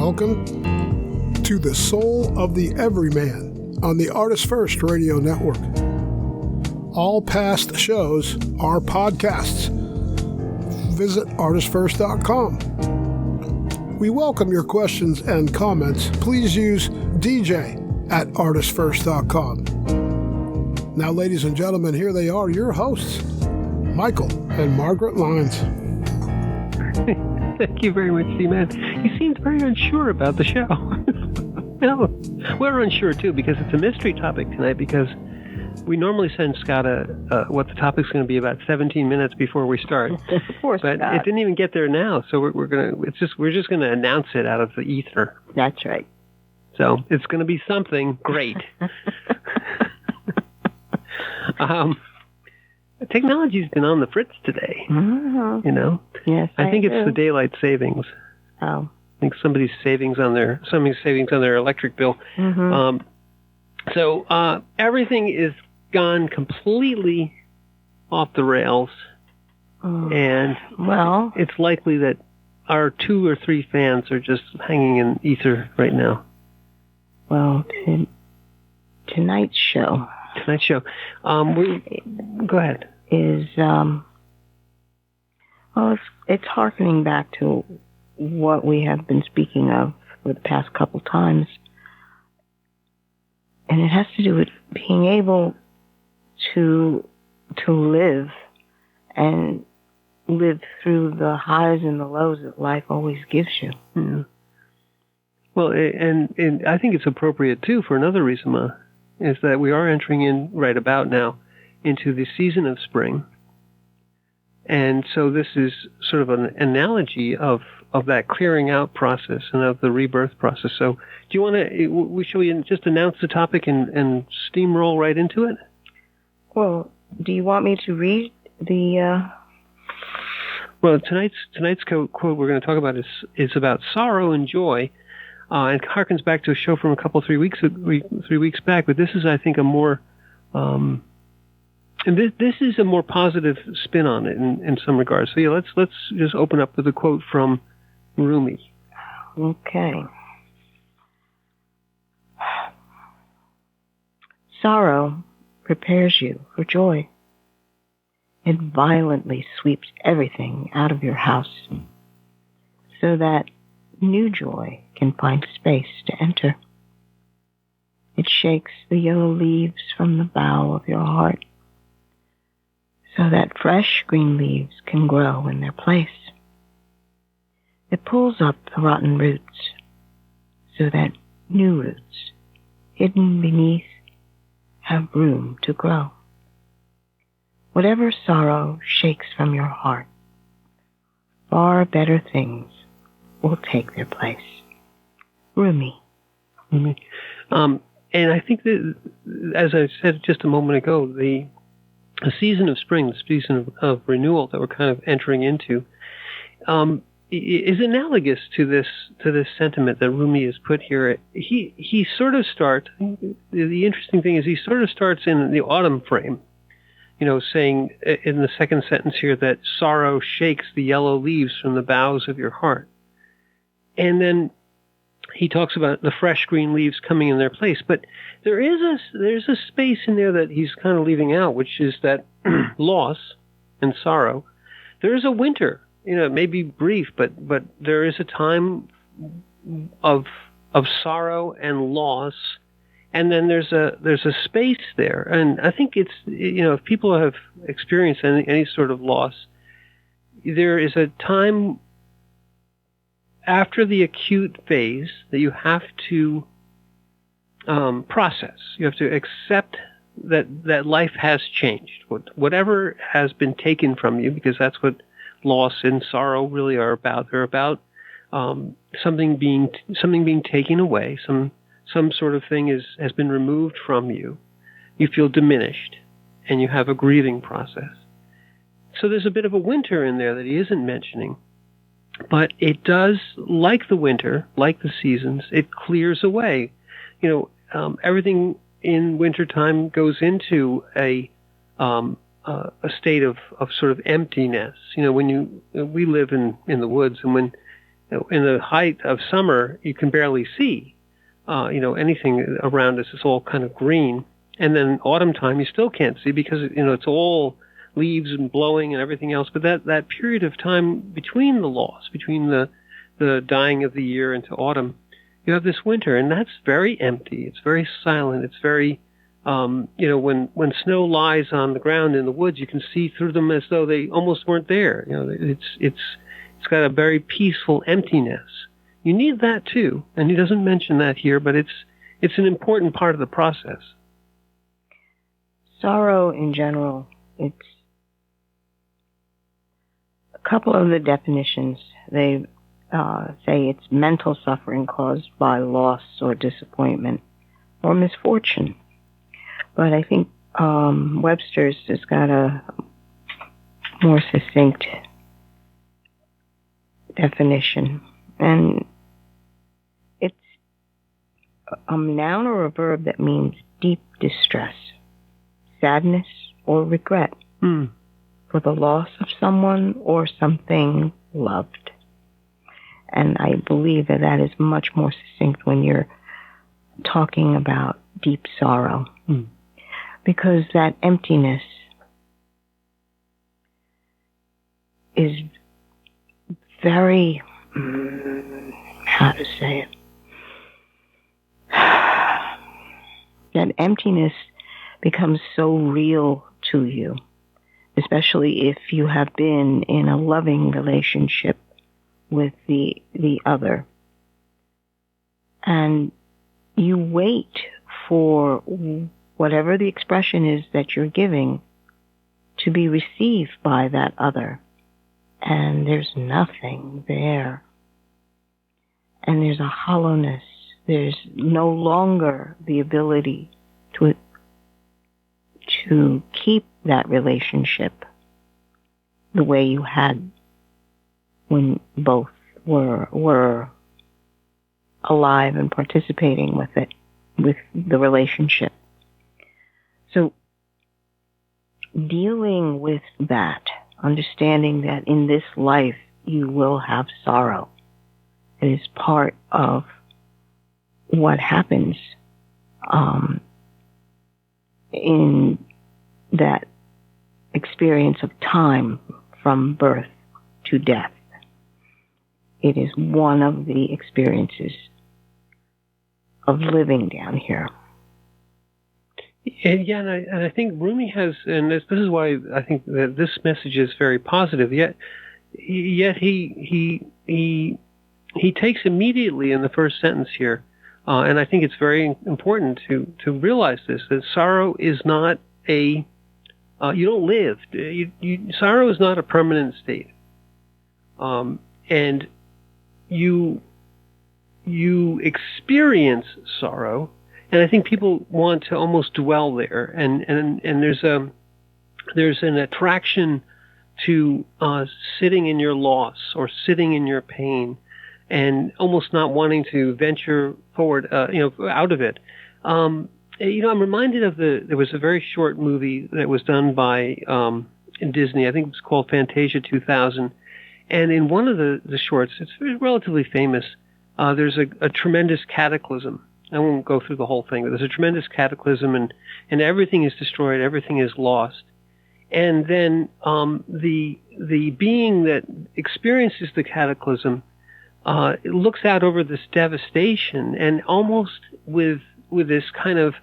Welcome to the Soul of the Everyman on the Artist First Radio Network. All past shows are podcasts. Visit artistfirst.com. We welcome your questions and comments. Please use dj@artistfirst.com. Now, ladies and gentlemen, here they are, your hosts, Michael and Margaret Lyons. Thank you very much, C-Man. He seems very unsure about the show. No, we're unsure, too, because it's a mystery topic tonight, because we normally send Scott what the topic's going to be about 17 minutes before we start. Poor but Scott. It didn't even get there now, so we're just going to announce it out of the ether. That's right. So it's going to be something great. Technology's been on the fritz today. Mm-hmm. You know. Yes, I think it's the daylight savings. Oh. I think somebody's savings on their electric bill. Mm-hmm. So everything is gone completely off the rails, and it's likely that our 2 or 3 fans are just hanging in ether right now. Well, tonight's show. Go ahead. Is it's harkening back to what we have been speaking of for the past couple times, and it has to do with being able to live and live through the highs and the lows that life always gives you. Yeah. Well, and I think it's appropriate too for another reason, Ma, is that we are entering in right about now into the season of spring. And so this is sort of an analogy of that clearing out process and of the rebirth process. So do you want to, shall we just announce the topic and steamroll right into it? Well, do you want me to read the... Well, tonight's quote we're going to talk about is about sorrow and joy, and harkens back to a show from 3 weeks back. But this is, I think, a more and this is a more positive spin on it in some regards. So yeah, let's just open up with a quote from Rumi. Okay. Sorrow prepares you for joy. It violently sweeps everything out of your house so that new joy can find space to enter. It shakes the yellow leaves from the bough of your heart so that fresh green leaves can grow in their place. It pulls up the rotten roots so that new roots, hidden beneath, have room to grow. Whatever sorrow shakes from your heart, far better things will take their place. Rumi. And I think that, as I said just a moment ago, the season of spring, the season of renewal that we're kind of entering into, is analogous to this sentiment that Rumi has put here. He sort of starts. The interesting thing is he sort of starts in the autumn frame, saying in the second sentence here that sorrow shakes the yellow leaves from the boughs of your heart, and then he talks about the fresh green leaves coming in their place. But there's a space in there that he's kind of leaving out, which is that loss and sorrow. There is a winter. It may be brief, but there is a time of sorrow and loss, and then there's a space there. And I think it's, if people have experienced any sort of loss, there is a time after the acute phase that you have to process. You have to accept that life has changed. Whatever has been taken from you, because that's what loss and sorrow really are about. They're about something being taken away. Some sort of thing has been removed from you. You feel diminished, and you have a grieving process. So there's a bit of a winter in there that he isn't mentioning. But it does, like the winter, like the seasons, it clears away. Everything in wintertime goes into a state of sort of emptiness. When we live in the woods, and when in the height of summer, you can barely see, anything around us. It's all kind of green. And then autumn time, you still can't see because, it's all leaves and blowing and everything else. But that period of time between the loss, between the dying of the year into autumn, you have this winter, and that's very empty. It's very silent. It's very, when snow lies on the ground in the woods, you can see through them as though they almost weren't there. It's got a very peaceful emptiness. You need that too, and he doesn't mention that here, but it's an important part of the process. Sorrow in general, it's a couple of the definitions. They say it's mental suffering caused by loss or disappointment or misfortune. But I think Webster's has got a more succinct definition. And it's a noun or a verb that means deep distress, sadness, or regret for the loss of someone or something loved. And I believe that is much more succinct when you're talking about deep sorrow. Because that emptiness is very, how to say it? That emptiness becomes so real to you, especially if you have been in a loving relationship with the other. And you wait for whatever the expression is that you're giving to be received by that other. And there's nothing there. And there's a hollowness. There's no longer the ability to keep that relationship the way you had when both were alive and participating with the relationship. So dealing with that, understanding that in this life you will have sorrow, it is part of what happens in that experience of time from birth to death. It is one of the experiences of living down here. Yeah, and I think Rumi has, and this is why I think that this message is very positive. Yet he takes immediately in the first sentence here, and I think it's very important to realize this, that sorrow is not you don't live. Sorrow is not a permanent state, and you experience sorrow. And I think people want to almost dwell there, and there's an attraction to sitting in your loss or sitting in your pain, and almost not wanting to venture forward, out of it. I'm reminded of there was a very short movie that was done by in Disney. I think it was called Fantasia 2000, and in one of the shorts, it's relatively famous. There's a tremendous cataclysm. I won't go through the whole thing, but there's a tremendous cataclysm, and everything is destroyed, everything is lost. And then the being that experiences the cataclysm looks out over this devastation, and almost with this kind of,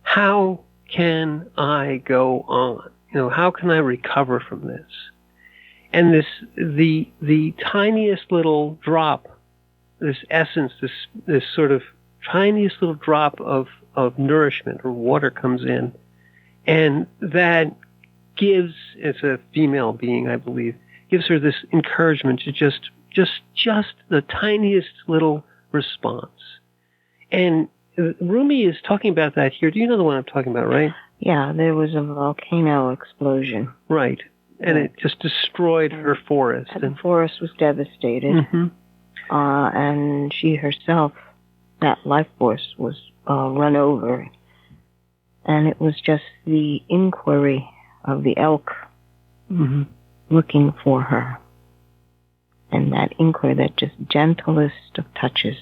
how can I go on? How can I recover from this? And the tiniest little drop, this essence, this sort of tiniest little drop of nourishment or water comes in, and that gives, it's a female being, I believe, gives her this encouragement to just the tiniest little response. And Rumi is talking about that here. Do you know the one I'm talking about, right? Yeah, there was a volcano explosion. Right. And it just destroyed her forest. The forest was devastated. Mm-hmm. And she herself, that life force, was run over. And it was just the inquiry of the elk looking for her. and that inkler, that just gentlest of touches.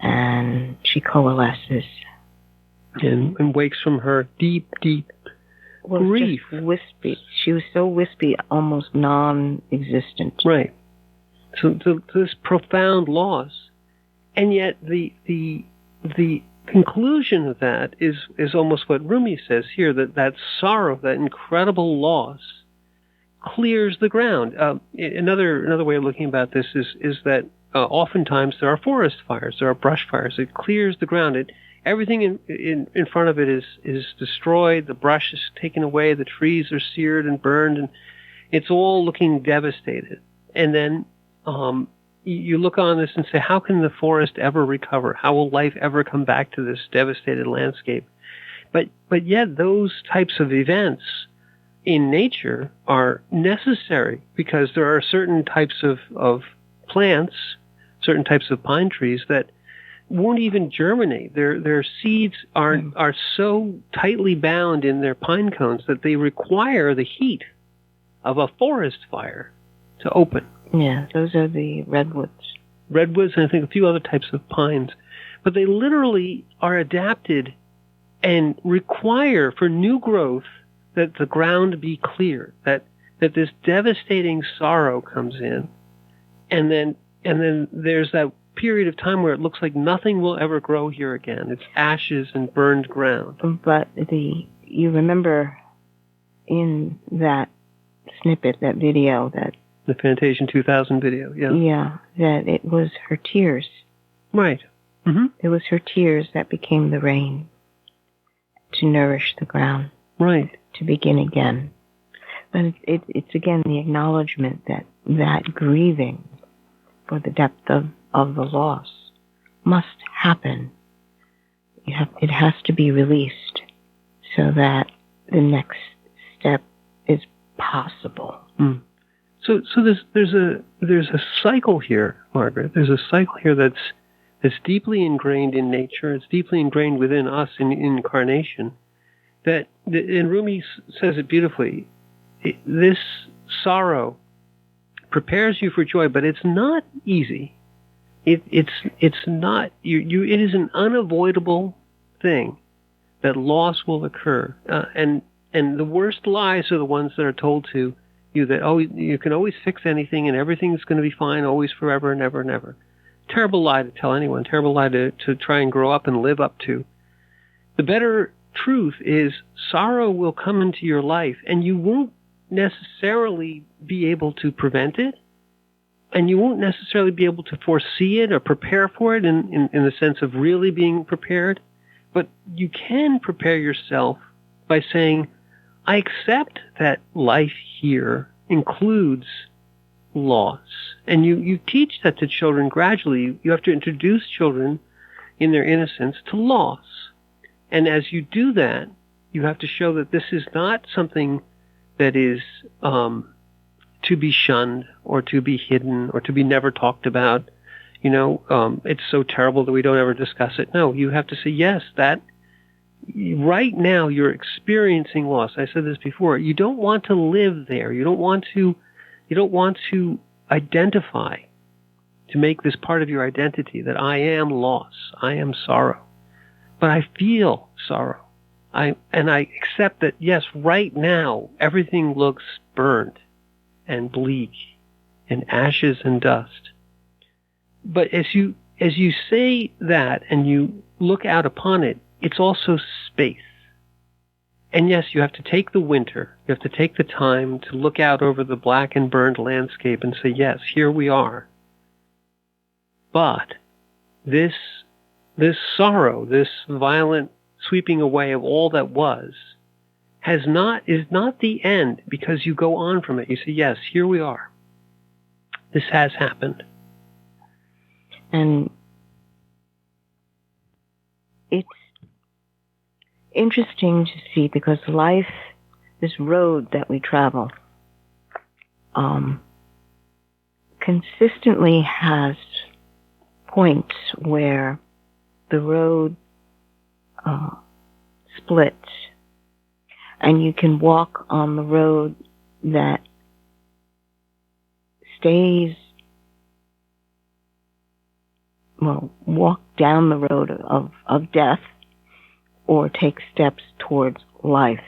And she coalesces. And wakes from her deep, deep grief. Just wispy. She was so wispy, almost non-existent. Right. So this profound loss, and yet the conclusion of that is almost what Rumi says here, that sorrow, that incredible loss, clears the ground. Another way of looking about this is that oftentimes there are forest fires, there are brush fires. It clears the ground. Everything in front of it is destroyed. The brush is taken away. The trees are seared and burned, and it's all looking devastated. And then you look on this and say, how can the forest ever recover? How will life ever come back to this devastated landscape? But yet those types of events in nature are necessary, because there are certain types of plants, certain types of pine trees that won't even germinate. Their seeds are so tightly bound in their pine cones that they require the heat of a forest fire to open. Yeah, those are the redwoods. Redwoods, and I think a few other types of pines. But they literally are adapted and require for new growth that the ground be clear, that this devastating sorrow comes in, and then there's that period of time where it looks like nothing will ever grow here again. It's ashes and burned ground. But you remember in that snippet, that video, that the Fantasia 2000 video, yeah. Yeah, that it was her tears. Right. Mm-hmm. It was her tears that became the rain to nourish the ground. Right. To begin again. But it's again the acknowledgement that grieving for the depth of the loss must happen. It has to be released so that the next step is possible. Mm. So there's a cycle here, Margaret. There's a cycle here that's deeply ingrained in nature. It's deeply ingrained within us in incarnation. And Rumi says it beautifully. This sorrow prepares you for joy, but it's not easy. It's not. It is an unavoidable thing that loss will occur, and the worst lies are the ones that are told to you that you can always fix anything and everything's going to be fine always, forever, and ever and ever. Terrible lie to tell anyone. Terrible lie to try and grow up and live up to. The better truth is sorrow will come into your life, and you won't necessarily be able to prevent it, and you won't necessarily be able to foresee it or prepare for it in the sense of really being prepared, but you can prepare yourself by saying, I accept that life here includes loss. And you teach that to children gradually. You have to introduce children in their innocence to loss. And as you do that, you have to show that this is not something that is to be shunned or to be hidden or to be never talked about. It's so terrible that we don't ever discuss it. No, you have to say, yes, that right now you're experiencing loss. I said this before. You don't want to live there. You don't want to identify, to make this part of your identity, that I am loss, I am sorrow. But I feel sorrow. I accept that, yes, right now everything looks burned and bleak and ashes and dust. But as you say that and you look out upon it, it's also space. And yes, you have to take the winter, you have to take the time to look out over the black and burned landscape and say, yes, here we are. But this sorrow, this violent sweeping away of all that was, is not the end, because you go on from it. You say, yes, here we are. This has happened. And it's interesting to see, because life, this road that we travel, consistently has points where the road splits, and you can walk on the road that stays, walk down the road of death or take steps towards life.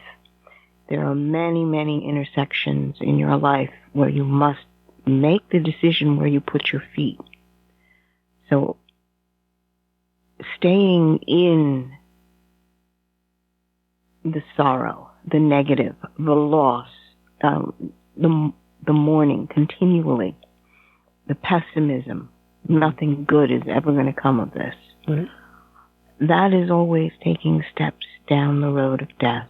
There are many, many intersections in your life where you must make the decision where you put your feet. So staying in the sorrow, the negative, the loss, the mourning continually, the pessimism, nothing good is ever going to come of this. Mm-hmm. That is always taking steps down the road of death.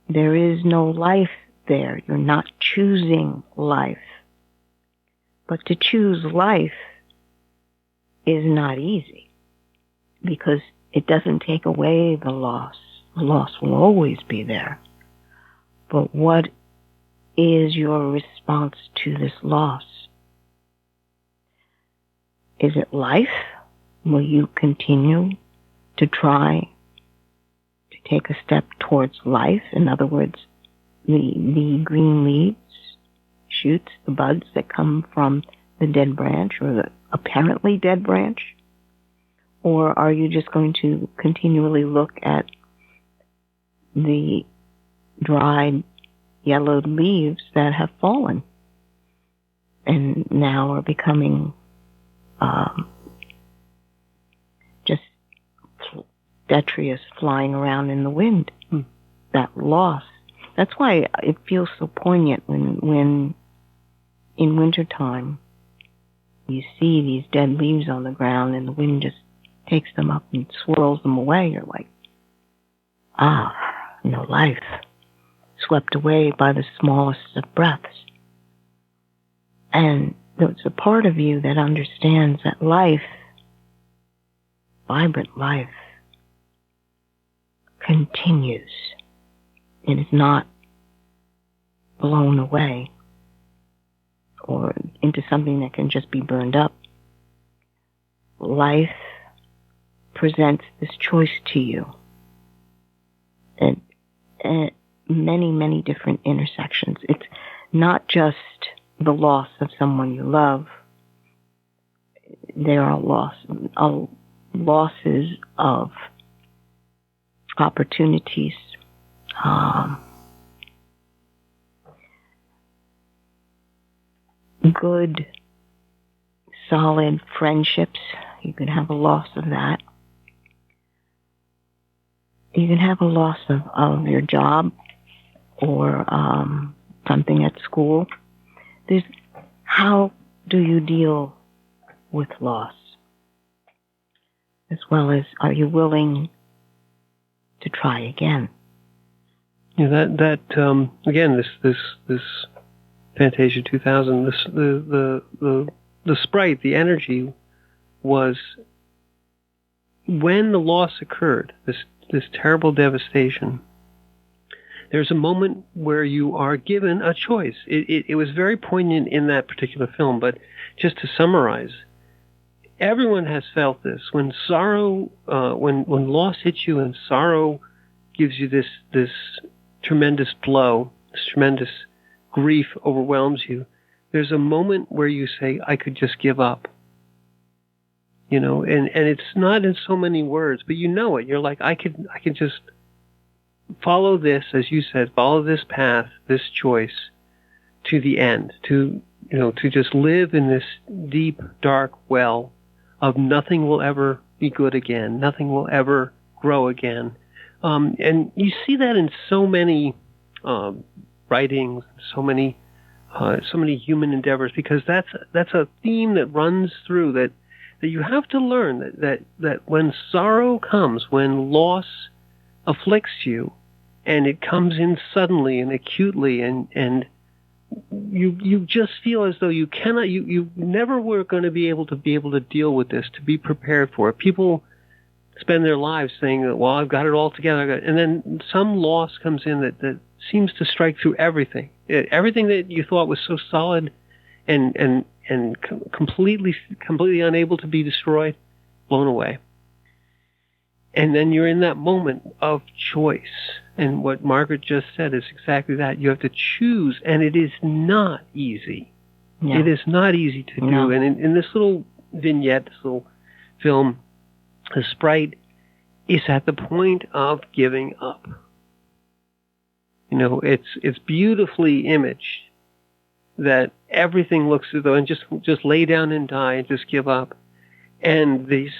There is no life there. You're not choosing life. But to choose life is not easy because it doesn't take away the loss. The loss will always be there. But what is your response to this loss? Is it life? Will you continue to try to take a step towards life? In other words, the green leaves, shoots, the buds that come from the dead branch or the apparently dead branch? Or are you just going to continually look at the dried, yellowed leaves that have fallen and now are becoming just detritus flying around in the wind? That loss. That's why it feels so poignant when in wintertime you see these dead leaves on the ground and the wind just takes them up and swirls them away. You're like, no life, swept away by the smallest of breaths. And there's a part of you that understands that life, vibrant life, continues. It is not blown away or into something that can just be burned up. Life presents this choice to you at many, many different intersections. It's not just the loss of someone you love. There are losses of opportunities, good, solid friendships. You can have a loss of that. You can have a loss of your job or something at school. How do you deal with loss? As well as, are you willing to try again? Yeah, again, this Fantasia 2000, the sprite, the energy was when the loss occurred, this terrible devastation. There's a moment where you are given a choice. It was very poignant in that particular film, but just to summarize, everyone has felt this. When sorrow, when loss hits you and sorrow gives you this tremendous blow, this tremendous grief overwhelms you, there's a moment where you say, I could just give up. You know, and it's not in so many words, but you know it. You're like, I could just follow this, as you said, follow this path, this choice to the end, to just live in this deep, dark well of nothing will ever be good again, nothing will ever grow again. And you see that in so many writings, so many human endeavors, because that's a theme that runs through that you have to learn that when sorrow comes, when loss afflicts you, and it comes in suddenly and acutely, and you just feel as though you cannot, you never were going to be able to deal with this, to be prepared for it. People spend their lives saying, well, I've got it all together, and then some loss comes in that seems to strike through everything. Everything that you thought was so solid and completely unable to be destroyed, blown away. And then you're in that moment of choice. And what Margaret just said is exactly that. You have to choose, and it is not easy. No. It is not easy to do. No. And in this little vignette, this little film, the sprite is at the point of giving up. It's beautifully imaged that everything looks as though, and just lay down and die and just give up. And the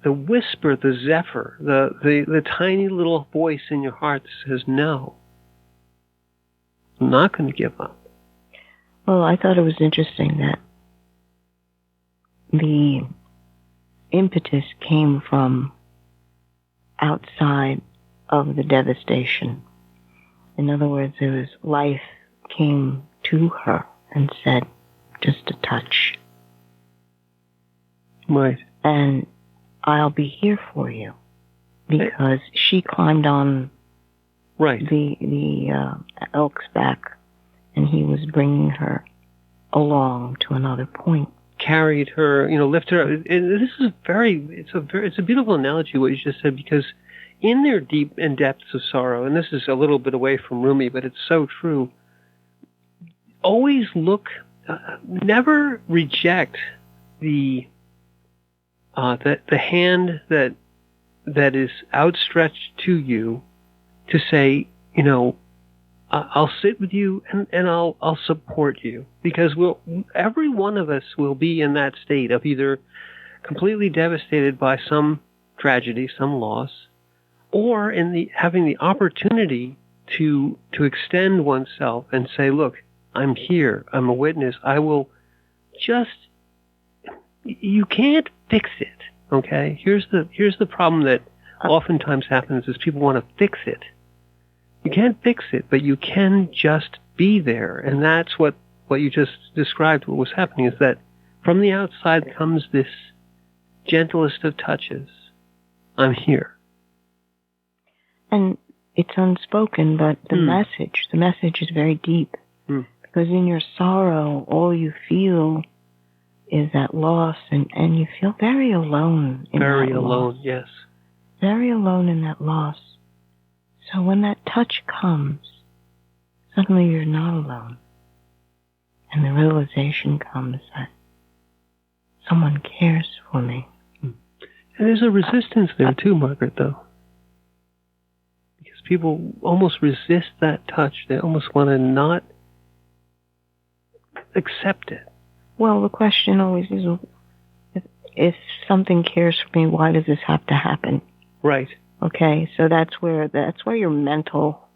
whisper, the zephyr, the tiny little voice in your heart that says, no, I'm not going to give up. Well, I thought it was interesting that the impetus came from outside of the devastation. In other words, it was life came to her and said, just a touch. Right. And I'll be here for you. Because she climbed on the elk's back, and he was bringing her along to another point. Carried her, lifted her up. This is it's a beautiful analogy what you just said, because in their deep and depths of sorrow, and this is a little bit away from Rumi, but it's so true. Always look, never reject the hand that is outstretched to you to say, I'll sit with you and I'll support you, because every one of us will be in that state of either completely devastated by some tragedy, some loss, or having the opportunity to extend oneself and say, look, I'm here, I'm a witness, I will you can't fix it, okay? Here's the problem that oftentimes happens is people want to fix it. You can't fix it, but you can just be there. And that's what you just described, what was happening, is that from the outside comes this gentlest of touches. I'm here. And it's unspoken, but the message is very deep. Because in your sorrow, all you feel is that loss, and you feel very alone in that loss. Very alone, yes. Very alone in that loss. So when that touch comes, suddenly you're not alone. And the realization comes that someone cares for me. And there's a resistance there too, Margaret, though. Because people almost resist that touch. They almost want to not accept it. Well, the question always is, if something cares for me, why does this have to happen? Right. Okay, so that's where your mental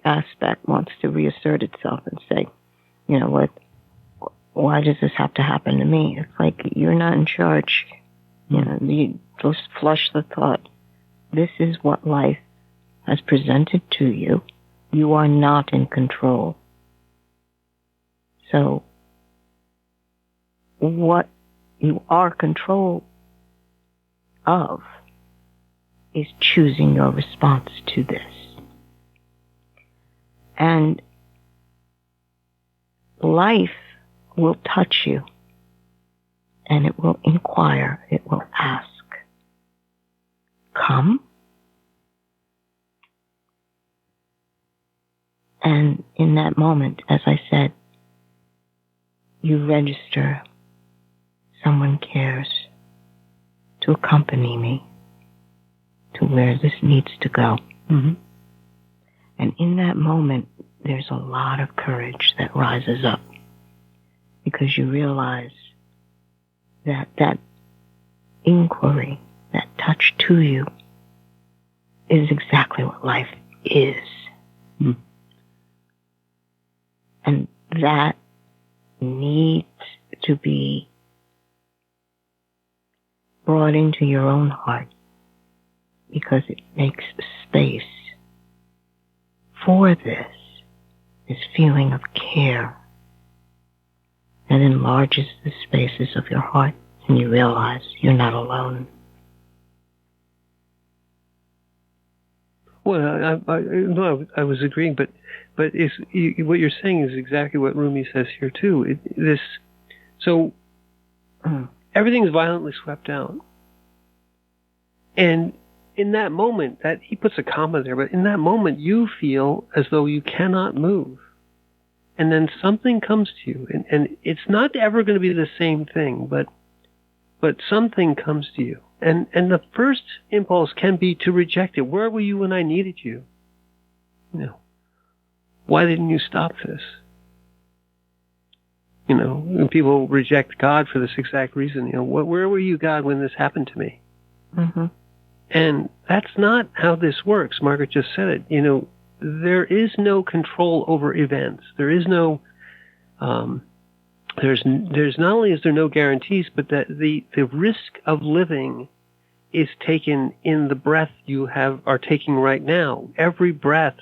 aspect wants to reassert itself and say, what? Why does this have to happen to me? It's like you're not in charge. You just flush the thought. This is what life has presented to you. You are not in control. So, what you are control of is choosing your response to this. And life will touch you, and it will inquire, it will ask, come? And in that moment, as I said, you register, someone cares to accompany me to where this needs to go. Mm-hmm. And in that moment, there's a lot of courage that rises up, because you realize that inquiry, that touch to you, is exactly what life is. Mm. And that needs to be brought into your own heart, because it makes space for this feeling of care that enlarges the spaces of your heart, and you realize you're not alone. Well, I was agreeing, but what you're saying is exactly what Rumi says here too. Everything's violently swept out, and in that moment, that he puts a comma there, but in that moment, you feel as though you cannot move. and then something comes to you, and it's not ever going to be the same thing, but something comes to you. And the first impulse can be to reject it. Where were you when I needed you? Why didn't you stop this? And people reject God for this exact reason. Where were you, God, when this happened to me? Mm-hmm. And that's not how this works. Margaret just said it. There is no control over events. There is no, there's not only is there no guarantees, but that the risk of living is taken in the breath you are taking right now. Every breath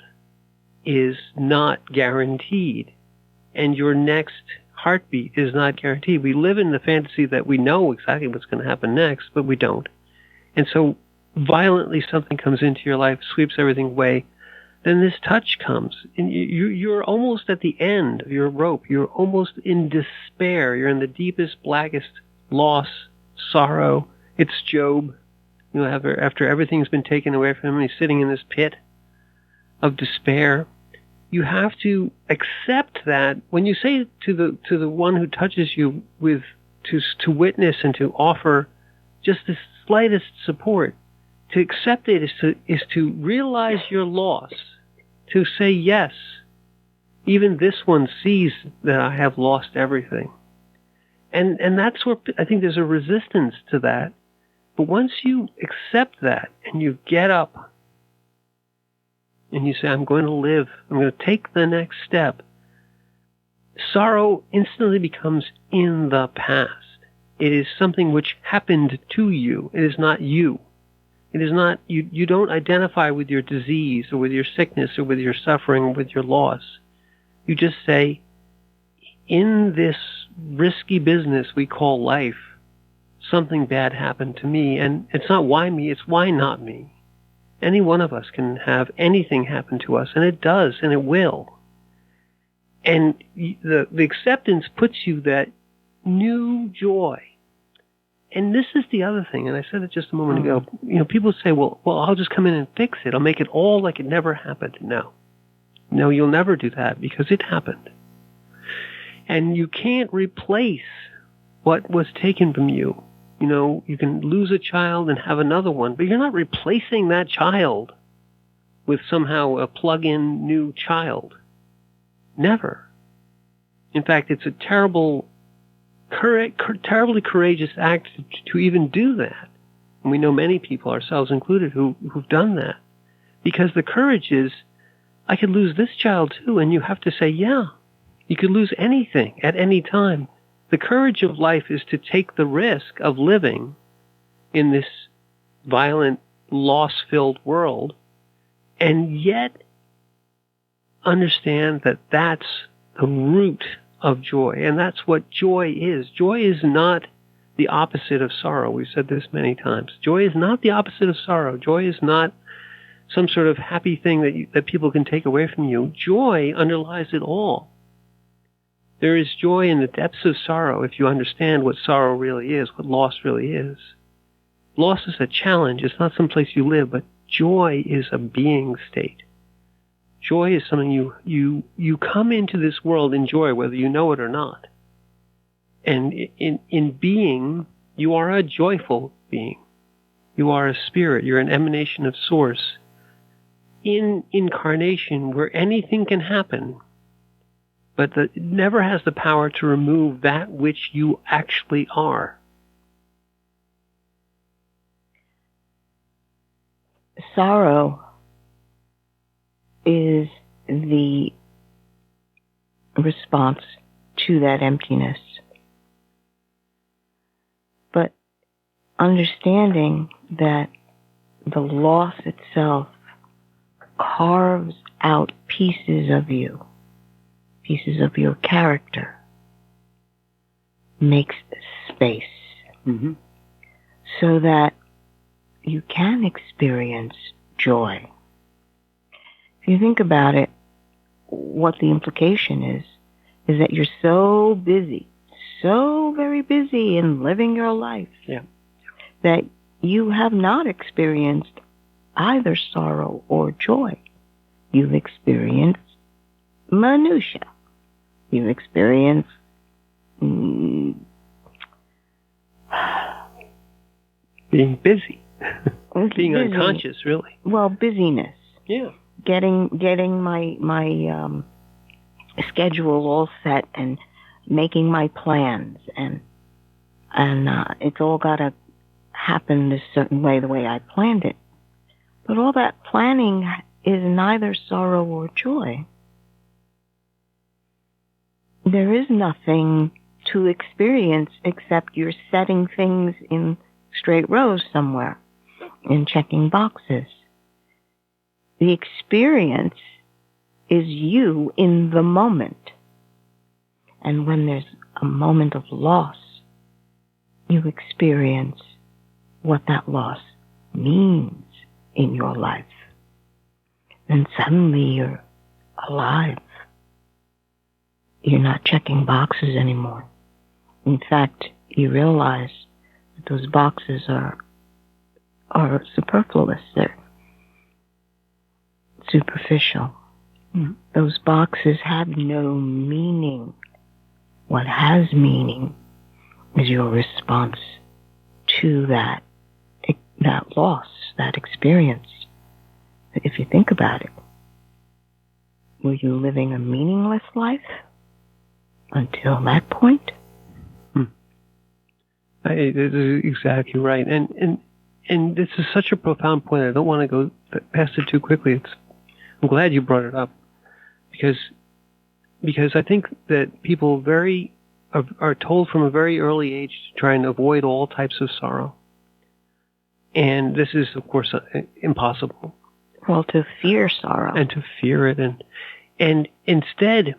is not guaranteed, and your next heartbeat is not guaranteed. We live in the fantasy that we know exactly what's going to happen next, but we don't. And so violently something comes into your life, sweeps everything away. Then this touch comes, and you're almost at the end of your rope. You're almost in despair. You're in the deepest, blackest loss, sorrow. It's Job. After everything's been taken away from him, he's sitting in this pit of despair. You have to accept that when you say to the one who touches you to witness and to offer just the slightest support, to accept it is to realize your loss, to say yes. Even this one sees that I have lost everything, and that's where I think there's a resistance to that. But once you accept that and you get up and you say, I'm going to live, I'm going to take the next step, sorrow instantly becomes in the past. It is something which happened to you. It is not you. It is not, you don't identify with your disease or with your sickness or with your suffering or with your loss. You just say, in this risky business we call life, something bad happened to me, and it's not why me, it's why not me. Any one of us can have anything happen to us, and it does, and it will. And the acceptance puts you that new joy. And this is the other thing, and I said it just a moment ago. People say, well, I'll just come in and fix it. I'll make it all like it never happened. No, you'll never do that because it happened. And you can't replace what was taken from you. You can lose a child and have another one, but you're not replacing that child with somehow a plug-in new child. Never. In fact, it's a terribly courageous act to even do that. And we know many people, ourselves included, who've done that. Because the courage is, I could lose this child too, and you have to say, yeah, you could lose anything at any time. The courage of life is to take the risk of living in this violent, loss-filled world, and yet understand that that's the root of joy, and that's what joy is. Joy is not the opposite of sorrow. We've said this many times. Joy is not the opposite of sorrow. Joy is not some sort of happy thing that people can take away from you. Joy underlies it all. There is joy in the depths of sorrow if you understand what sorrow really is, what loss really is. Loss is a challenge. It's not some place you live, but joy is a being state. Joy is something you come into this world in joy, whether you know it or not. And in being, you are a joyful being. You are a spirit. You're an emanation of source. In incarnation, where anything can happen, but it never has the power to remove that which you actually are. Sorrow is the response to that emptiness. But understanding that the loss itself carves out pieces of you, pieces of your character, makes space, so that you can experience joy. If you think about it, what the implication is that you're so busy, so very busy in living your life, that you have not experienced either sorrow or joy. You've experienced minutia. You experience being busy. Being busy. unconscious, really. Well, busyness. Yeah. Getting my schedule all set and making my plans, and it's all got to happen this certain way, the way I planned it. But all that planning is neither sorrow or joy. There is nothing to experience except you're setting things in straight rows somewhere and checking boxes. The experience is you in the moment. And when there's a moment of loss, you experience what that loss means in your life. Then suddenly you're alive. You're not checking boxes anymore. In fact, you realize that those boxes are superfluous. They're superficial. Mm. Those boxes have no meaning. What has meaning is your response to that loss, that experience. If you think about it, were you living a meaningless life until that point? This is exactly right. And this is such a profound point. I don't want to go past it too quickly. I'm glad you brought it up because I think that people are told from a very early age to try and avoid all types of sorrow. And this is, of course, impossible. Well, to fear sorrow. And to fear it. And instead,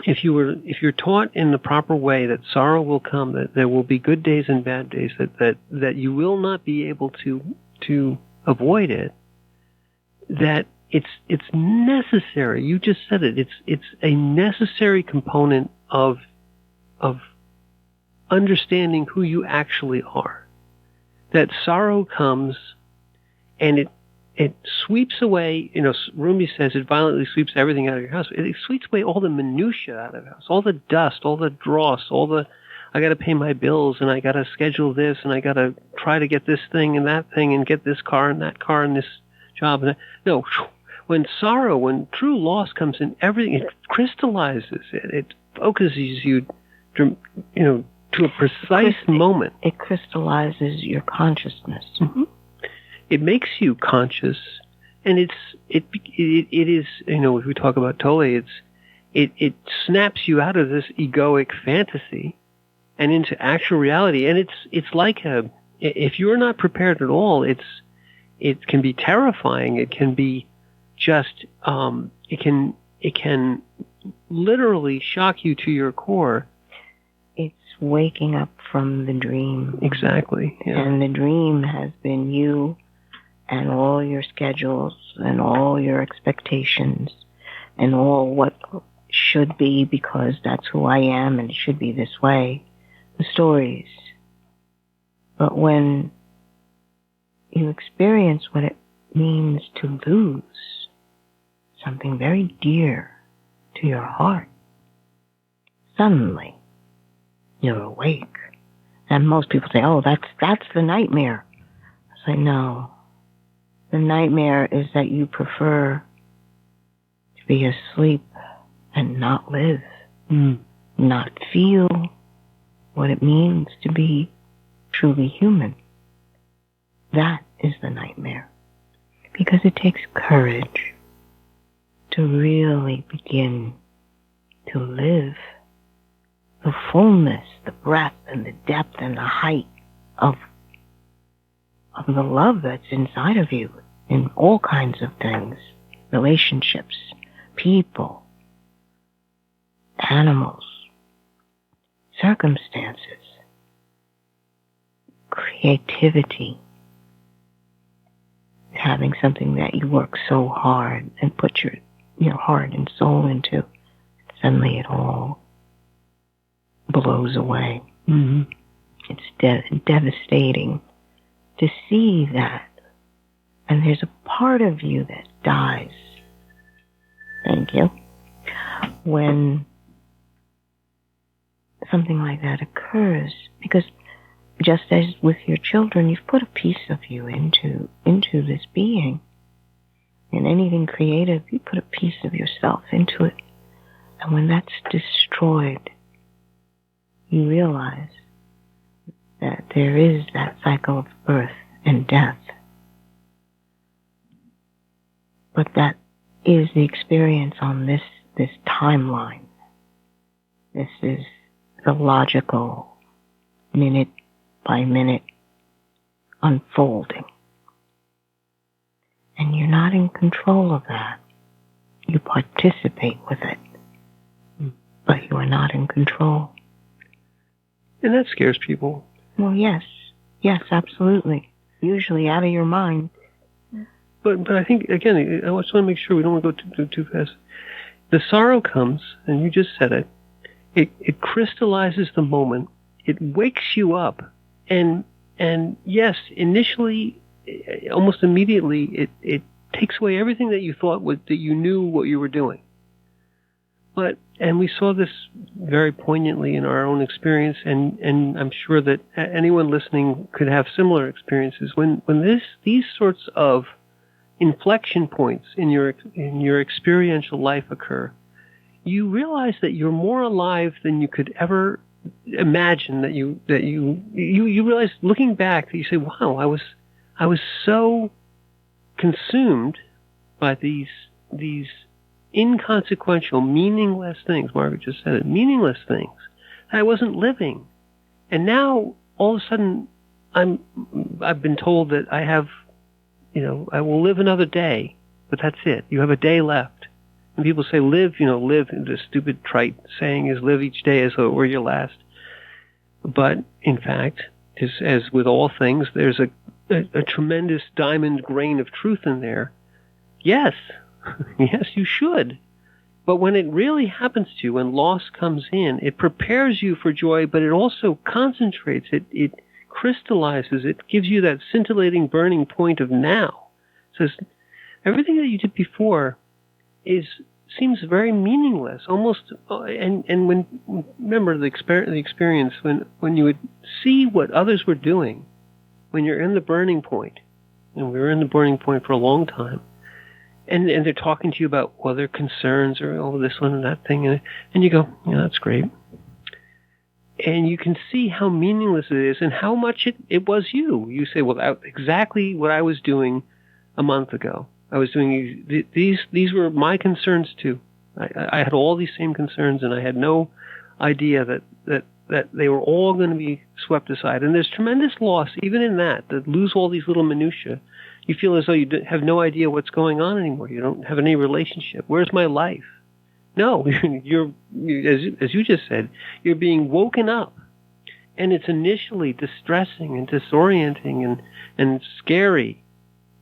if you're taught in the proper way that sorrow will come, that there will be good days and bad days, that you will not be able to avoid it, that it's necessary. You just said it. It's a necessary component of understanding who you actually are. That sorrow comes and it sweeps away, Rumi says it violently sweeps everything out of your house. It sweeps away all the minutia out of the house, all the dust, all the dross, I got to pay my bills and I got to schedule this and I got to try to get this thing and that thing and get this car and that car and this job. No, when true loss comes in, everything, it crystallizes it. It focuses you, to a precise moment. It crystallizes your consciousness. Mm-hmm. It makes you conscious, and it is, if we talk about Tolle, it snaps you out of this egoic fantasy and into actual reality. And it's like if you're not prepared at all, it can be terrifying. It can be just it can literally shock you to your core. It's waking up from the dream. Exactly. Yeah. And the dream has been you and all your schedules and all your expectations and all what should be because that's who I am and it should be this way. The stories. But when you experience what it means to lose something very dear to your heart, suddenly you're awake. And most people say, oh, that's the nightmare. I say, no. The nightmare is that you prefer to be asleep and not live, not feel what it means to be truly human. That is the nightmare. Because it takes courage to really begin to live the fullness, the breadth, and the depth, and the height of the love that's inside of you in all kinds of things. Relationships, people, animals, circumstances, creativity, having something that you work so hard and put your heart and soul into, suddenly it all blows away. Mm-hmm. It's devastating to see that. And there's a part of you that dies. Thank you. When something like that occurs, because just as with your children, you've put a piece of you into this being. In anything creative, you put a piece of yourself into it. And when that's destroyed, you realize that there is that cycle of birth and death. But that is the experience on this timeline. This is the logical, minute by minute unfolding. And you're not in control of that. You participate with it, but you are not in control. And that scares people. Well, yes, absolutely. Usually out of your mind. But I think, again, I just want to make sure we don't want to go too fast. The sorrow comes, and you just said it. It crystallizes the moment. It wakes you up, and yes, initially, almost immediately, it takes away everything that you thought that you knew what you were doing. And we saw this very poignantly in our own experience, and I'm sure that anyone listening could have similar experiences. When these sorts of inflection points in your experiential life occur, you realize that you're more alive than you could ever imagine. That you realize, looking back, that you say, "Wow, I was so consumed by these inconsequential, meaningless things." Margaret just said it, meaningless things. I wasn't living, and now all of a sudden, I've been told that I have, I will live another day, but that's it. You have a day left. And people say, live. The stupid trite saying is live each day as though it were your last. But in fact, as with all things, there's a tremendous diamond grain of truth in there. Yes, yes, you should. But when it really happens to you, when loss comes in, it prepares you for joy, but it also concentrates it. It crystallizes it, gives you that scintillating, burning point of now. It says everything that you did before seems very meaningless, almost. And when, remember the experience when you would see what others were doing, when you're in the burning point, and we were in the burning point for a long time, and they're talking to you about their concerns or this one and that thing, and you go, yeah, that's great. And you can see how meaningless it is and how much it was you. You say, well, exactly what I was doing a month ago. I was doing these were my concerns too. I had all these same concerns, and I had no idea that they were all going to be swept aside. And there's tremendous loss even in that lose all these little minutiae. You feel as though you have no idea what's going on anymore. You don't have any relationship. Where's my life? No, you're as you just said, you're being woken up, and it's initially distressing and disorienting and scary.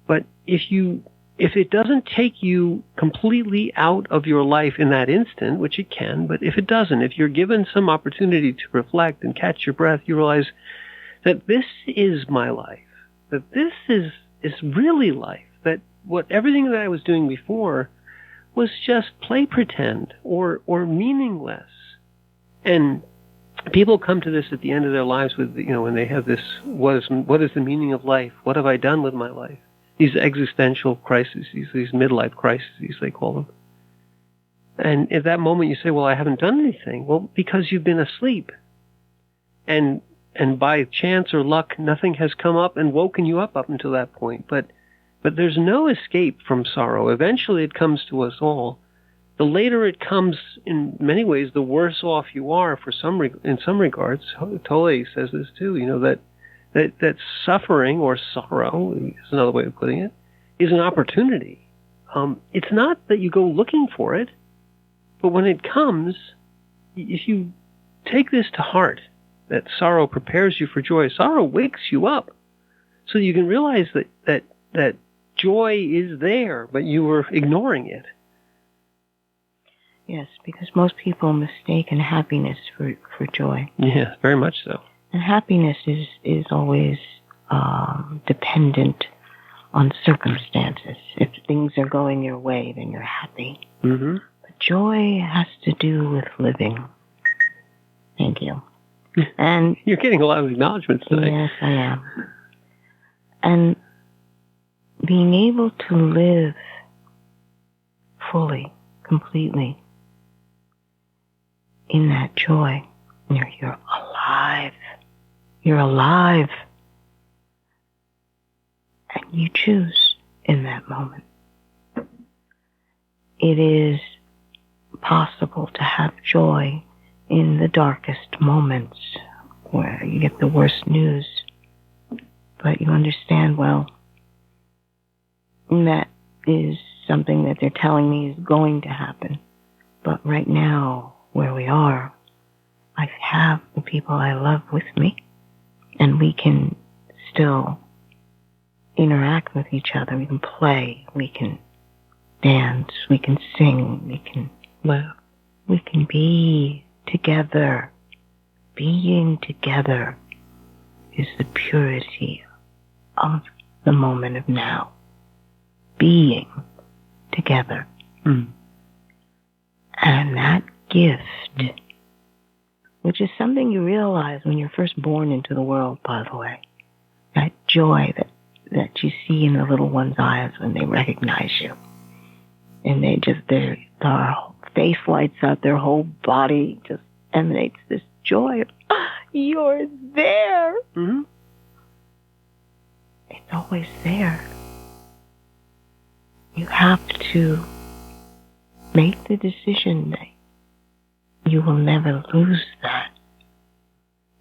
But if it doesn't take you completely out of your life in that instant, which it can, but if it doesn't, if you're given some opportunity to reflect and catch your breath, you realize that this is my life, that this is really life, that everything that I was doing before was just play pretend or meaningless. And people come to this at the end of their lives with, when they have this, what is the meaning of life? What have I done with my life? These existential crises, these midlife crises, they call them. And at that moment you say, well, I haven't done anything. Well, because you've been asleep. And by chance or luck, nothing has come up and woken you up until that point. But there's no escape from sorrow. Eventually it comes to us all. The later it comes, in many ways, the worse off you are in some regards. Tolle says this too, that suffering or sorrow, is another way of putting it, is an opportunity. It's not that you go looking for it, but when it comes, if you take this to heart, that sorrow prepares you for joy, sorrow wakes you up, so you can realize that joy is there, but you were ignoring it. Yes, because most people mistake happiness for joy. Yes, very much so. And happiness is always dependent on circumstances. If things are going your way, then you're happy. Mm-hmm. But joy has to do with living. Thank you. And you're getting a lot of acknowledgments today. Yes, I am. And being able to live fully, completely in that joy. You're alive. You're alive. And you choose in that moment. It is possible to have joy in the darkest moments where you get the worst news. But you understand, well, that is something that they're telling me is going to happen. But right now, where we are, I have the people I love with me, and we can still interact with each other. We can play, we can dance, we can sing, we can laugh, we can be together. Being together is the purity of the moment of now. Being together. And that gift, which is something you realize when you're first born into the world, by the way, that joy that you see in the little one's eyes when they recognize you. And their face lights up, their whole body just emanates this joy of, you're there. Mm-hmm. It's always there. You have to make the decision that you will never lose that.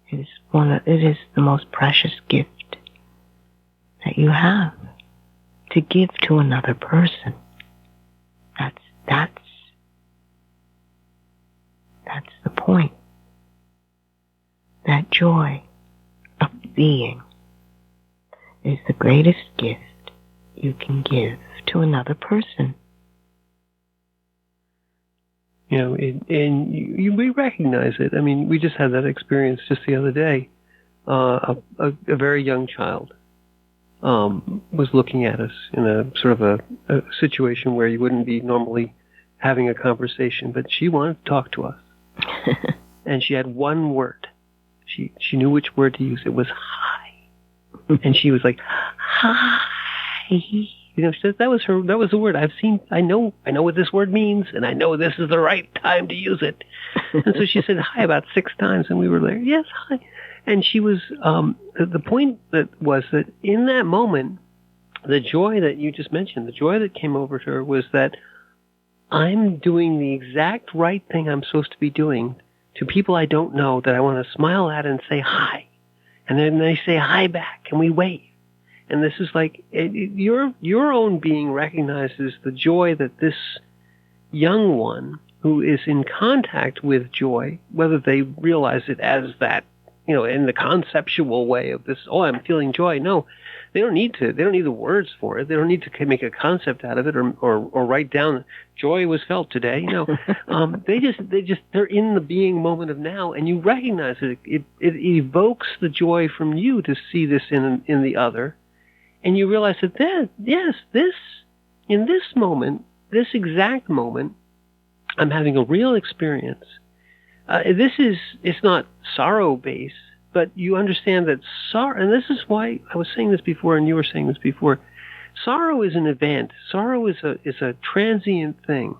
It is the most precious gift that you have to give to another person. That's the point. That joy of being is the greatest gift you can give to another person. You know, we recognize it. I mean, we just had that experience just the other day. A very young child was looking at us in a sort of a situation where you wouldn't be normally having a conversation, but she wanted to talk to us. And she had one word. She knew which word to use. It was hi. And she was like, hi. You know, she said that was the word. I know what this word means, and I know this is the right time to use it. And so she said hi about 6 times, and we were like, yes, hi. And she was, the point that was that in that moment, the joy that you just mentioned, the joy that came over to her was that I'm doing the exact right thing I'm supposed to be doing to people I don't know that I want to smile at and say hi. And then they say hi back, and we wave. And this is like, your own being recognizes the joy that this young one who is in contact with joy, whether they realize it as that, you know, in the conceptual way of this, oh, I'm feeling joy. No, they don't need the words for it. They don't need to make a concept out of it or write down joy was felt today. No, they're in the being moment of now, and you recognize it. It evokes the joy from you to see this in the other. And you realize that in this moment, this exact moment, I'm having a real experience. It's not sorrow-based, but you understand that sorrow, and this is why I was saying this before, and you were saying this before, sorrow is an event. Sorrow is a transient thing,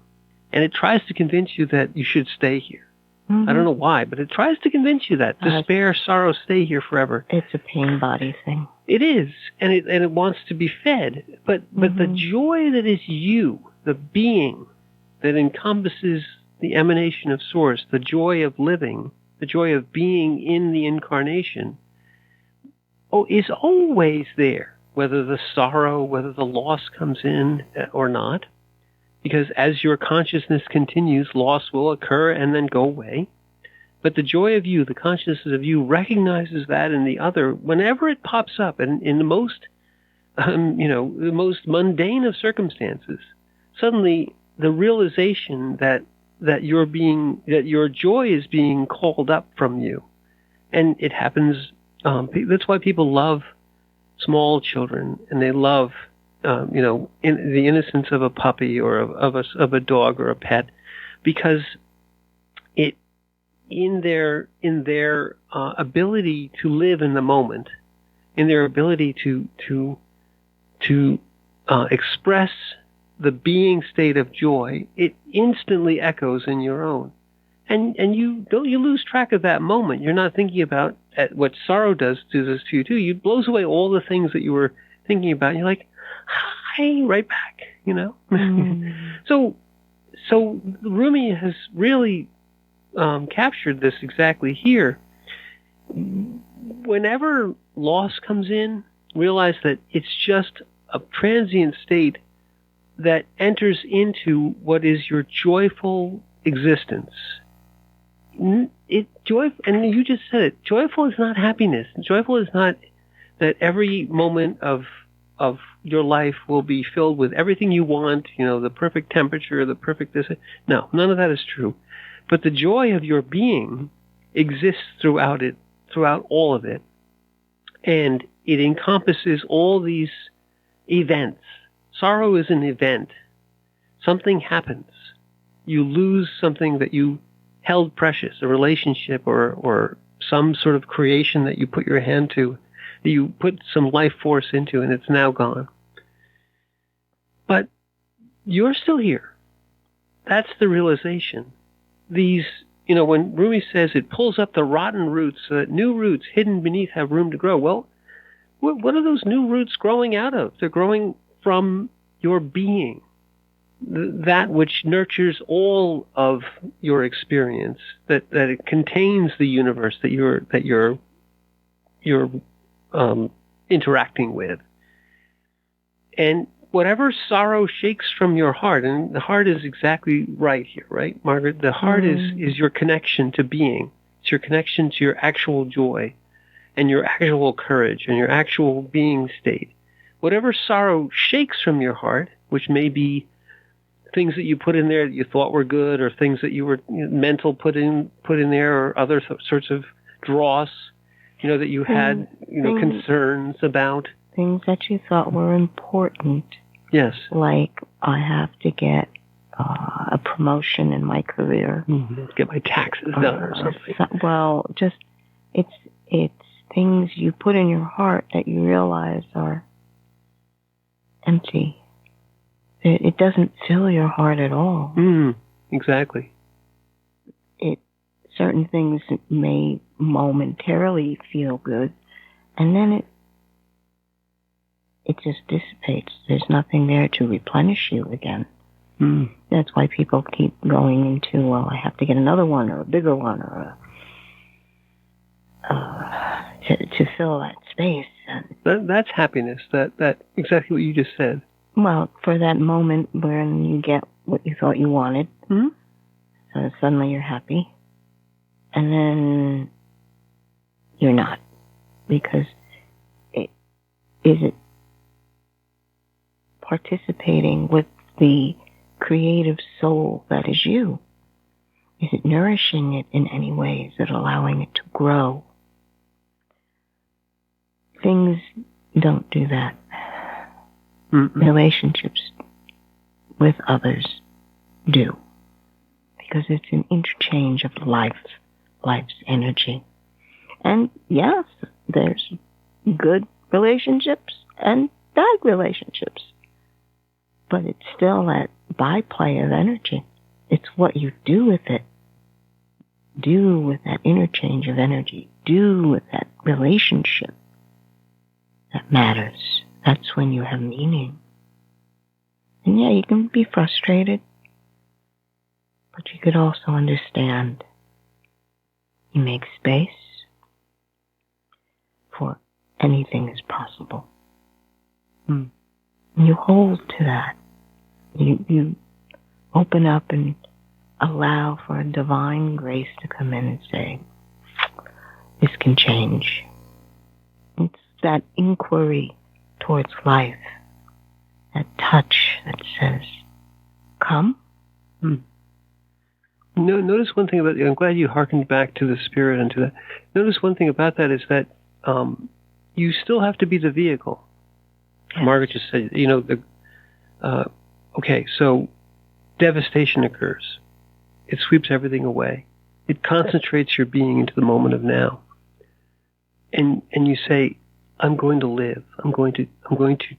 and it tries to convince you that you should stay here. Mm-hmm. I don't know why, but it tries to convince you that despair, sorrow, stay here forever. It's a pain body thing. It is, and it wants to be fed. But the joy that is you, the being that encompasses the emanation of Source, the joy of living, the joy of being in the incarnation, is always there, whether the sorrow, whether the loss comes in or not. Because as your consciousness continues, loss will occur and then go away. But the joy of you, the consciousness of you, recognizes that in the other whenever it pops up, and in the most, the most mundane of circumstances. Suddenly, the realization that your joy is being called up from you, and it happens. That's why people love small children, and they love, in the innocence of a puppy or of a dog or a pet, because in their ability to live in the moment, in their ability to express the being state of joy, it instantly echoes in your own. And you lose track of that moment. You're not thinking about what sorrow does this to you too. It blows away all the things that you were thinking about. And you're like, hi, right back, you know? So Rumi has really captured this exactly here. Whenever loss comes in, realize that it's just a transient state that enters into what is your joyful existence. And you just said it. Joyful is not happiness. Joyful is not that every moment of your life will be filled with everything you want, you know, the perfect temperature, the perfect this. No, none of that is true. But the joy of your being exists throughout all of it. And it encompasses all these events. Sorrow is an event. Something happens. You lose something that you held precious, a relationship or some sort of creation that you put your hand to, that you put some life force into, and it's now gone. But you're still here. That's the realization. These, you know, when Rumi says it pulls up the rotten roots so that new roots hidden beneath have room to grow. Well, what are those new roots growing out of? They're growing from your being. That which nurtures all of your experience, that it contains the universe that you're interacting with, and whatever sorrow shakes from your heart, and the heart is exactly right here, right, Margaret? The heart is your connection to being. It's your connection to your actual joy, and your actual courage, and your actual being state. Whatever sorrow shakes from your heart, which may be things that you put in there that you thought were good, or things that you were mental put in there, or other sorts of dross, you know, that you had, you know, concerns about. Things that you thought were important. Yes. Like, I have to get a promotion in my career. Get my taxes done or something. Well, just, it's things you put in your heart that you realize are empty. It doesn't fill your heart at all. Exactly. Certain things may momentarily feel good, and then it just dissipates. There's nothing there to replenish you again. That's why people keep going into, well, I have to get another one, or a bigger one, or to fill that space. And that's happiness. That exactly what you just said. Well, for that moment when you get what you thought you wanted, suddenly you're happy, and then you're not, because is it participating with the creative soul that is you? Is it nourishing it in any way? Is it allowing it to grow? Things don't do that. Relationships with others do, because it's an interchange of life's energy. And yes, there's good relationships and bad relationships, but it's still that byplay of energy. It's what you do with it. Do with that interchange of energy. Do with that relationship that matters. That's when you have meaning. And yeah, you can be frustrated, but you could also understand. You make space for anything is possible. You hold to that. You open up and allow for a divine grace to come in and say, this can change. It's that inquiry towards life, that touch that says, come. Notice one thing about, I'm glad you hearkened back to the spirit and to that. Notice one thing about that is that you still have to be the vehicle. Yes. Margaret just said, you know, okay, so devastation occurs. It sweeps everything away. It concentrates your being into the moment of now. And you say, I'm going to live. I'm going to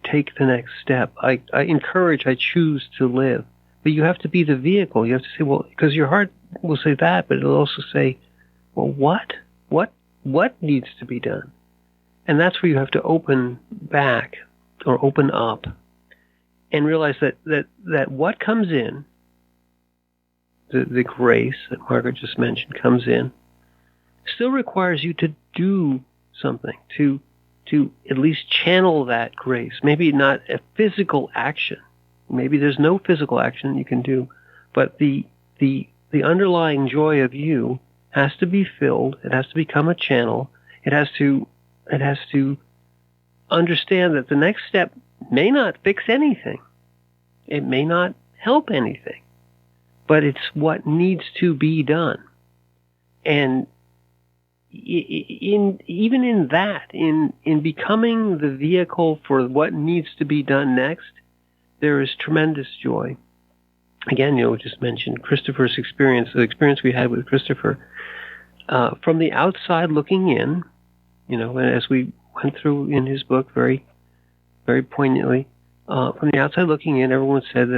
take the next step. I encourage, I choose to live. But you have to be the vehicle. You have to say, well, because your heart will say that, but it'll also say, well, what needs to be done? And that's where you have to open back or open up and realize that what comes in, the grace that Margaret just mentioned comes in, still requires you to do something, to at least channel that grace. Maybe not a physical action. Maybe there's no physical action you can do, but the underlying joy of you has to be filled. It has to become a channel. It has to understand that the next step may not fix anything. It may not help anything, but it's what needs to be done. And in becoming the vehicle for what needs to be done next, there is tremendous joy. Again, we just mentioned Christopher's experience, the experience we had with Christopher. From the outside looking in, and as we went through in his book very, very poignantly, from the outside looking in, everyone said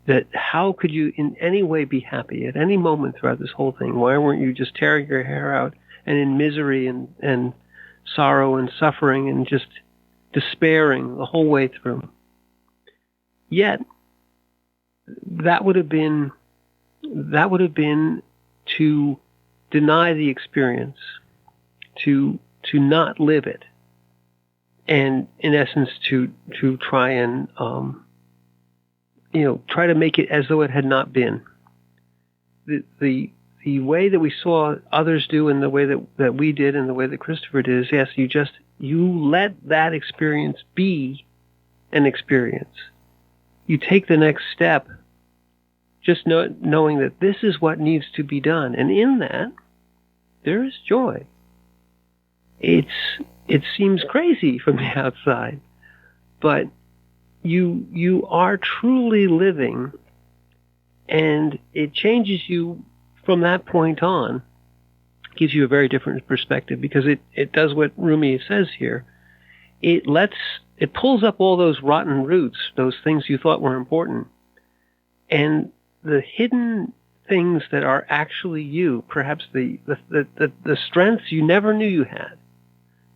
that how could you in any way be happy at any moment throughout this whole thing? Why weren't you just tearing your hair out and in misery and sorrow and suffering and just despairing the whole way through? Yet, that would have been to deny the experience, to not live it, and in essence to try and try to make it as though it had not been. The way that we saw others do, and the way that we did, and the way that Christopher did, is yes, you let that experience be an experience. You take the next step, just knowing that this is what needs to be done, and in that there is joy. It seems crazy from the outside, but you are truly living, and it changes you from that point on. It gives you a very different perspective, because it does what Rumi says here. It pulls up all those rotten roots, those things you thought were important, and the hidden things that are actually you, perhaps the strengths you never knew you had,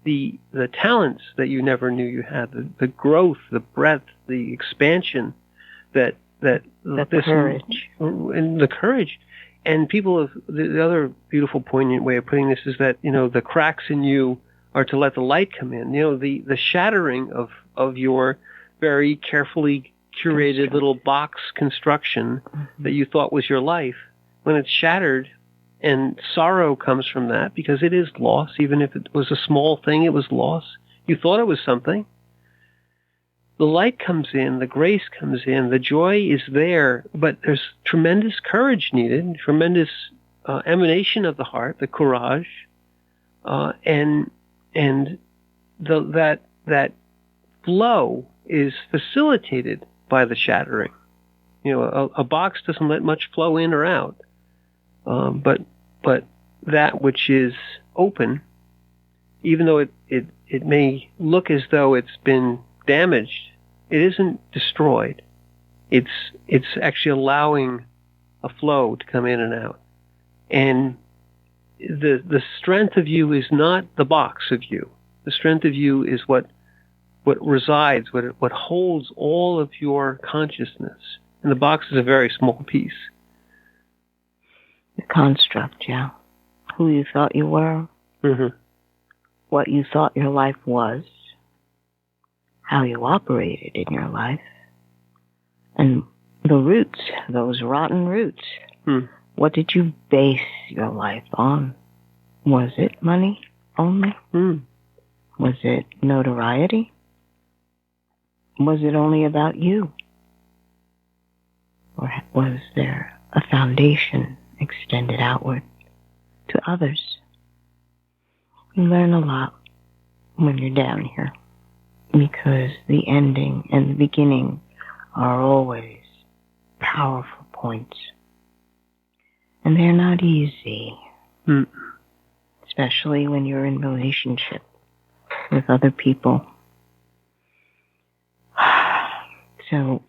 the talents that you never knew you had, the growth, the breadth, the expansion, the courage. And the courage. And the other beautiful, poignant way of putting this is that, the cracks in you are to let the light come in. The shattering of your very carefully curated little box construction that you thought was your life, when it's shattered, and sorrow comes from that, because it is loss. Even if it was a small thing, it was loss. You thought it was something. The light comes in, the grace comes in, the joy is there, but there's tremendous courage needed, tremendous emanation of the heart, the courage, and that flow is facilitated by the shattering. A box doesn't let much flow in or out, but that which is open, even though it may look as though it's been damaged, it isn't destroyed. It's actually allowing a flow to come in and out. And the strength of you is not the box of you. The strength of you is what resides, what holds all of your consciousness. And the box is a very small piece. The construct, yeah. Who you thought you were, what you thought your life was, how you operated in your life, and the roots, those rotten roots. What did you base your life on? Was it money only? Was it notoriety? Was it only about you? Or was there a foundation extended outward to others? You learn a lot when you're down here, because the ending and the beginning are always powerful points. And they're not easy. Mm. Especially when you're in relationship with other people. So,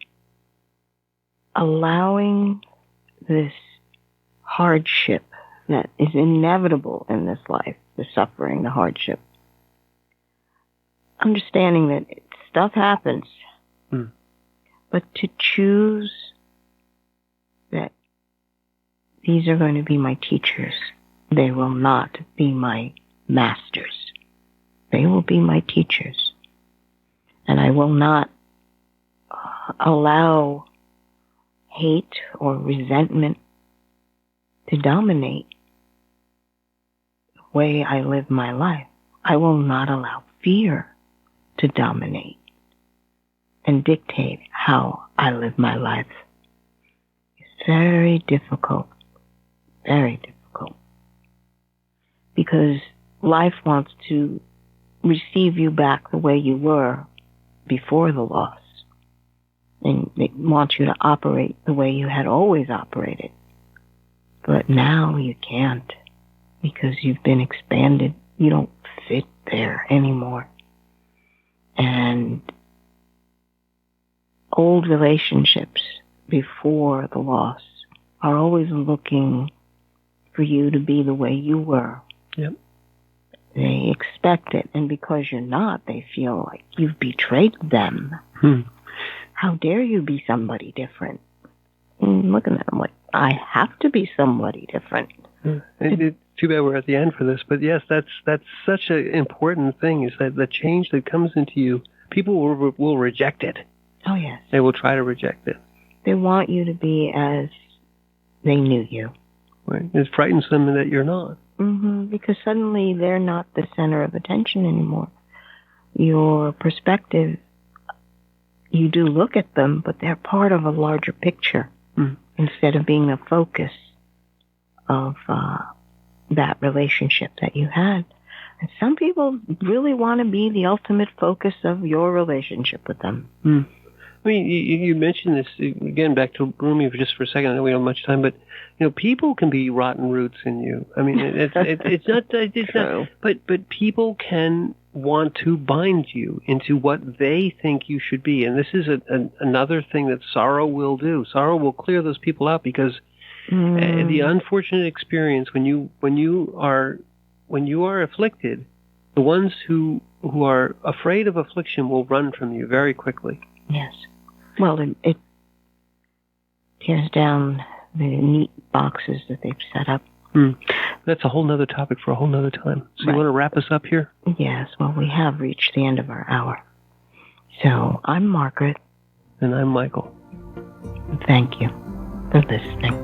allowing this hardship that is inevitable in this life, the suffering, the hardship, understanding that stuff happens, but to choose that these are going to be my teachers. They will not be my masters. They will be my teachers. And I will not allow hate or resentment to dominate the way I live my life. I will not allow fear to dominate and dictate how I live my life. It's very difficult. Very difficult. Because life wants to receive you back the way you were before the loss. And it wants you to operate the way you had always operated. But now you can't because you've been expanded. You don't fit there anymore. And old relationships before the loss are always looking for you to be the way you were. Yep. They expect it, and because you're not, they feel like you've betrayed them. How dare you be somebody different? And looking at them like, I have to be somebody different. It's too bad we're at the end for this, but yes, that's such an important thing, is that the change that comes into you, people will reject it. Oh, yes. They will try to reject it. They want you to be as they knew you. Right. It frightens them that you're not. Because suddenly they're not the center of attention anymore. Your perspective, you do look at them, but they're part of a larger picture instead of being the focus of that relationship that you had. And some people really want to be the ultimate focus of your relationship with them. I mean, you mentioned this, again, back to Rumi just for a second. I know we don't have much time, but, people can be rotten roots in you. I mean, it's not, but people can want to bind you into what they think you should be. And this is another thing that sorrow will do. Sorrow will clear those people out, because the unfortunate experience when you are afflicted, the ones who are afraid of affliction will run from you very quickly. Yes. Well, it tears down the neat boxes that they've set up. That's a whole nother topic for a whole nother time. So you want to wrap us up here? Yes. Well, we have reached the end of our hour. So I'm Margaret. And I'm Michael. Thank you for listening.